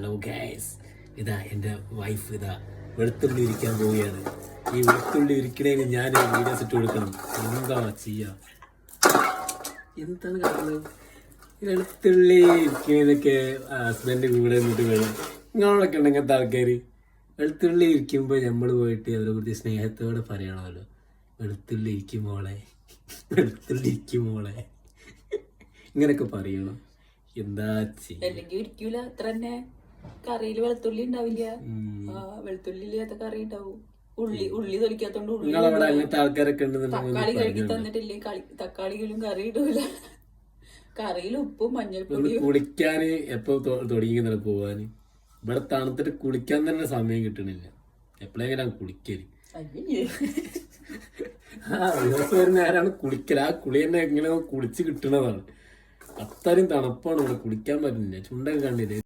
Hello guys, ഇതാ എൻ്റെ wife ഇതാ വെളുത്തുള്ളി ഇരിക്കാൻ പോവുകയാണ്. ഈ വെളുത്തുള്ളി ഇരിക്കണേന് ഞാൻ വീഡിയോസ് ഇട്ട് കൊടുക്കണം. എന്താ ചെയ്യാ, എന്താണ് കാണുന്നത്? വെളുത്തുള്ളി ഇരിക്കുന്നതൊക്കെ ഹസ്ബൻഡ് കൂടെ നിന്നിട്ട് വേണം. നിങ്ങളോടൊക്കെ ഉണ്ട് ഇങ്ങനത്തെ ആൾക്കാർ. വെളുത്തുള്ളി ഇരിക്കുമ്പോൾ നമ്മൾ പോയിട്ട് അവരെ കുറിച്ച് സ്നേഹത്തോടെ പറയണമല്ലോ, വെളുത്തുള്ളി ഇരിക്കും മോളെ, വെളുത്തുള്ളി ഇരിക്കും മോളെ, ഇങ്ങനെയൊക്കെ പറയണം. എന്താ അല്ലെങ്കിൽ ഇരിക്കൂല. അത്ര തന്നെ കറിയിൽ വെളുത്തുള്ളി ഉണ്ടാവില്ല. വെളുത്തുള്ളി ഇല്ലാത്ത കറി ഉണ്ടാവും. ഉള്ളി തൊലിക്കാത്തോണ്ട് അങ്ങനത്തെ ആൾക്കാരൊക്കെ തക്കാളി കഴുകി തന്നിട്ടില്ലേ തക്കാളിയിലും കറി ഇടൂല. കറിയിൽ ഉപ്പും മഞ്ഞൾപ്പൊടിയും. കുളിക്കാന് എപ്പോ തുടങ്ങി പോവാന്? ഇവിടെ തണുത്തിട്ട് കുളിക്കാൻ തന്നെ സമയം കിട്ടണില്ല. എപ്പോഴെങ്കിലും കുളിക്കല് ദിവസം ഒരു നേരമാണ് കുളിക്കൽ. ആ കുളി തന്നെ എങ്ങനെ കുളിച്ച് കിട്ടണതാണ്. അത്രയും തണുപ്പാണ് ഇവിടെ, കുളിക്കാൻ പറ്റുന്നില്ല. ചുണ്ടൊക്കെ കണ്ടില്ലേ?